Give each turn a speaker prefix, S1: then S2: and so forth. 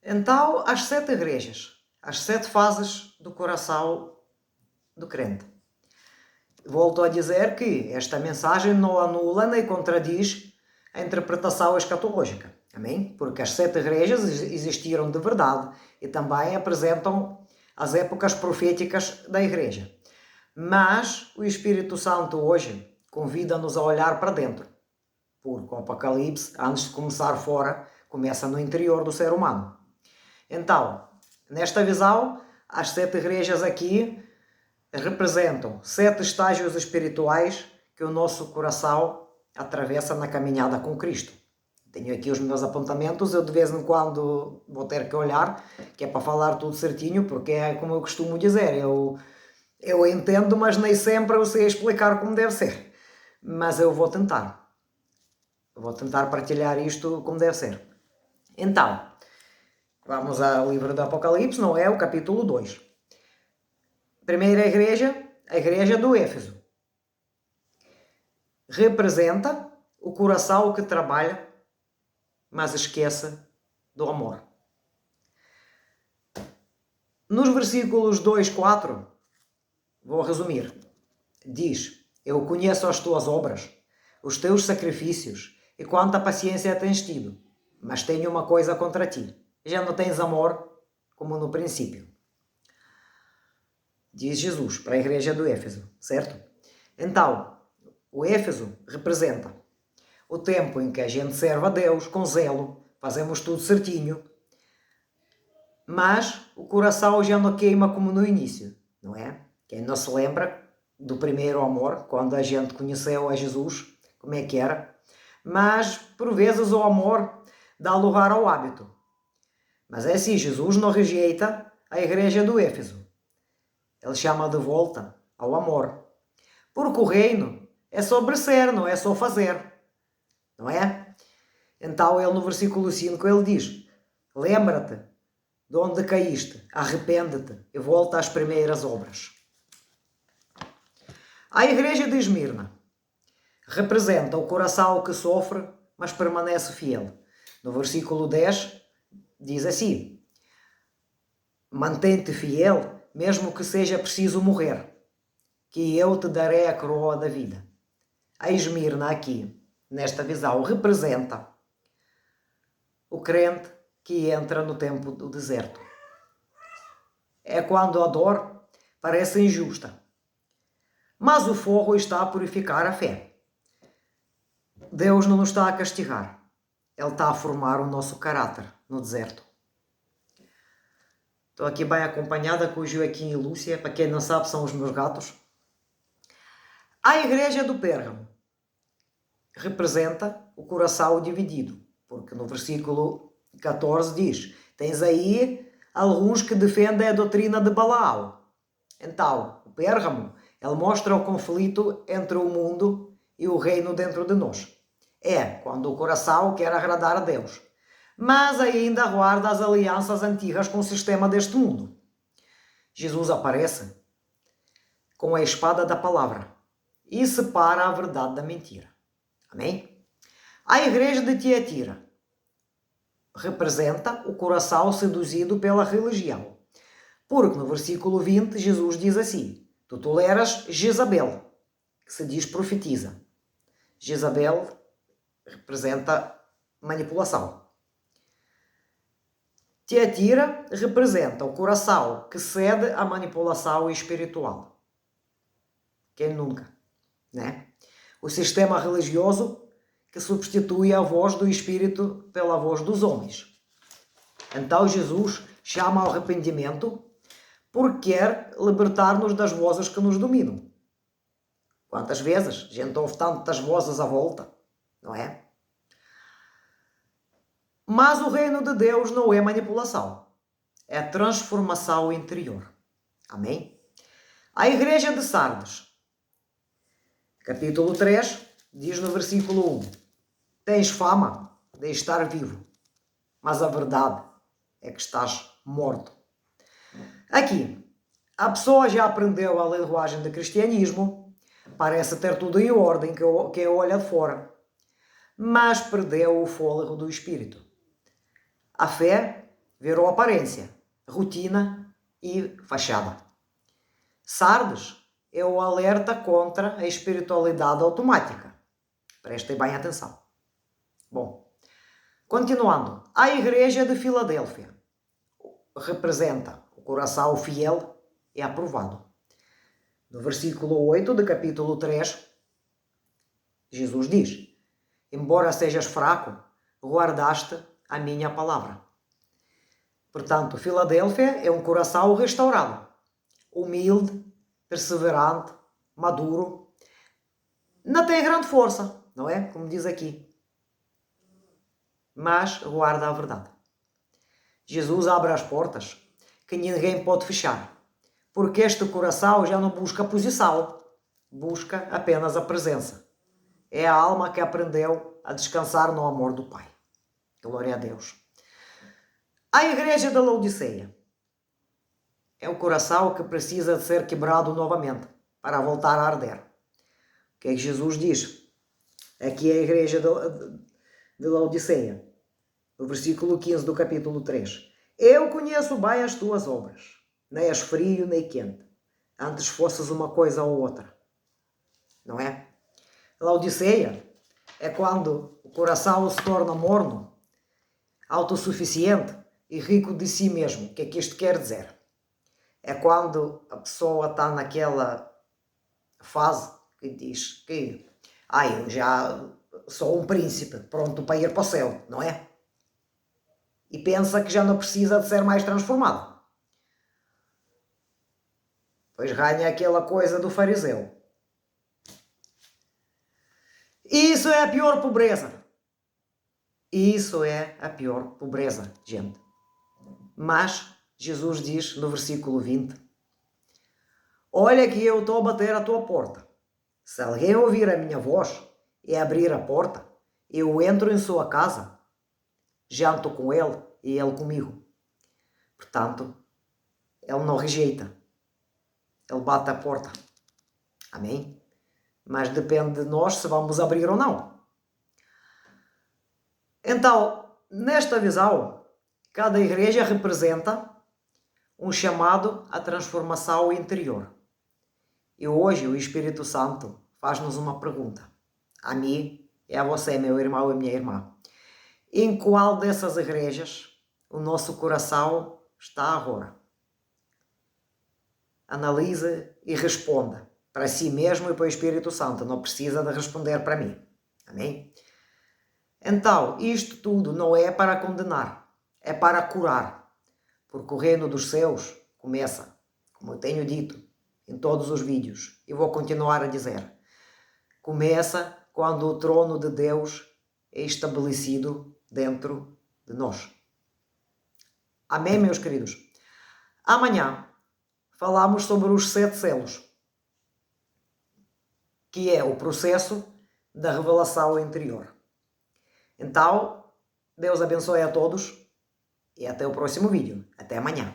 S1: Então, as 7 igrejas, as 7 fases do coração do crente. Volto a dizer que esta mensagem não anula nem contradiz a interpretação escatológica. Amém? Porque as 7 igrejas existiram de verdade e também apresentam as épocas proféticas da igreja. Mas o Espírito Santo hoje convida-nos a olhar para dentro. Porque o Apocalipse, antes de começar fora, começa no interior do ser humano. Então, nesta visão, as 7 igrejas aqui representam 7 estágios espirituais que o nosso coração atravessa na caminhada com Cristo. Tenho aqui os meus apontamentos, eu de vez em quando vou ter que olhar, que é para falar tudo certinho, porque é como eu costumo dizer, eu entendo, mas nem sempre eu sei explicar como deve ser. Mas eu vou tentar. Vou tentar partilhar isto como deve ser. Então, vamos ao livro do Apocalipse, não é? O capítulo 2. Primeira igreja, a igreja do Éfeso. Representa o coração que trabalha, mas esquece do amor. Nos versículos 2, 4, vou resumir. Diz: eu conheço as tuas obras, os teus sacrifícios e quanta paciência tens tido, mas tenho uma coisa contra ti. Já não tens amor como no princípio. Diz Jesus para a igreja do Éfeso, certo? Então, o Éfeso representa o tempo em que a gente serve a Deus com zelo, fazemos tudo certinho, mas o coração já não queima como no início, não é? Quem não se lembra do primeiro amor, quando a gente conheceu a Jesus, como é que era? Mas, por vezes, o amor dá lugar ao hábito. Mas é assim, Jesus não rejeita a igreja do Éfeso. Ele chama de volta ao amor. Porque o reino é sobre ser, não é só fazer. Não é? Então ele no versículo 5 ele diz: lembra-te de onde caíste, arrepende-te e volta às primeiras obras. A igreja de Esmirna representa o coração que sofre, mas permanece fiel. No versículo 10 diz assim: mantém-te fiel, mesmo que seja preciso morrer, que eu te darei a coroa da vida. A Esmirna aqui, nesta visão, representa o crente que entra no tempo do deserto. É quando a dor parece injusta, mas o fogo está a purificar a fé. Deus não nos está a castigar, Ele está a formar o nosso caráter no deserto. Estou aqui bem acompanhada com o Joaquim e Lúcia, para quem não sabe são os meus gatos. A igreja do Pérgamo representa o coração dividido, porque no versículo 14 diz: tens aí alguns que defendem a doutrina de Balaão. Então, o Pérgamo, ele mostra o conflito entre o mundo e o reino dentro de nós. É quando o coração quer agradar a Deus, mas ainda guarda as alianças antigas com o sistema deste mundo. Jesus aparece com a espada da palavra e separa a verdade da mentira. Amém? A igreja de Tiatira representa o coração seduzido pela religião. Porque no versículo 20 Jesus diz assim: tu toleras Jezabel, que se diz profetiza. Jezabel representa manipulação. Tiatira representa o coração que cede à manipulação espiritual. Quem nunca, né? O sistema religioso que substitui a voz do Espírito pela voz dos homens. Então Jesus chama ao arrependimento porque quer libertar-nos das vozes que nos dominam. Quantas vezes a gente ouve tantas vozes à volta, não é? Mas o reino de Deus não é manipulação, é transformação interior. Amém? A igreja de Sardes, capítulo 3, diz no versículo 1: tens fama de estar vivo, mas a verdade é que estás morto. Aqui, a pessoa já aprendeu a linguagem do cristianismo, parece ter tudo em ordem, quem olha de fora, mas perdeu o fôlego do espírito. A fé virou aparência, rotina e fachada. Sardes é o alerta contra a espiritualidade automática. Prestem bem atenção. Bom, continuando. A igreja de Filadélfia representa o coração fiel e aprovado. No versículo 8 do capítulo 3, Jesus diz: embora sejas fraco, guardaste a minha palavra. Portanto, Filadélfia é um coração restaurado, humilde, perseverante, maduro. Não tem grande força, não é? Como diz aqui. Mas guarda a verdade. Jesus abre as portas que ninguém pode fechar, porque este coração já não busca posição, busca apenas a presença. É a alma que aprendeu a descansar no amor do Pai. Glória a Deus. A igreja da Laodiceia é o coração que precisa de ser quebrado novamente para voltar a arder. O que é que Jesus diz? Aqui é a igreja de Laodiceia, no versículo 15 do capítulo 3. Eu conheço bem as tuas obras, nem és frio nem quente, antes fosses uma coisa ou outra. Não é? Laodiceia é quando o coração se torna morno, autossuficiente e rico de si mesmo. O que é que isto quer dizer? É quando a pessoa está naquela fase que diz que eu já sou um príncipe, pronto para ir para o céu, não é? E pensa que já não precisa de ser mais transformado. Pois ganha aquela coisa do fariseu. Isso é a pior pobreza. Isso é a pior pobreza, gente. Mas Jesus diz no versículo 20: olha que eu estou a bater à tua porta. Se alguém ouvir a minha voz e abrir a porta, eu entro em sua casa, janto com ele e ele comigo. Portanto, ele não rejeita. Ele bate a porta. Amém? Mas depende de nós se vamos abrir ou não. Então, nesta visão, cada igreja representa um chamado à transformação interior. E hoje o Espírito Santo faz-nos uma pergunta. A mim e a você, meu irmão e minha irmã. Em qual dessas igrejas o nosso coração está agora? Analise e responda para si mesmo e para o Espírito Santo. Não precisa de responder para mim. Amém? Então, isto tudo não é para condenar, é para curar. Porque o reino dos céus começa, como eu tenho dito em todos os vídeos, e vou continuar a dizer, começa quando o trono de Deus é estabelecido dentro de nós. Amém, meus queridos? Amanhã falamos sobre os 7 selos, que é o processo da revelação interior. Então, Deus abençoe a todos e até o próximo vídeo. Até amanhã.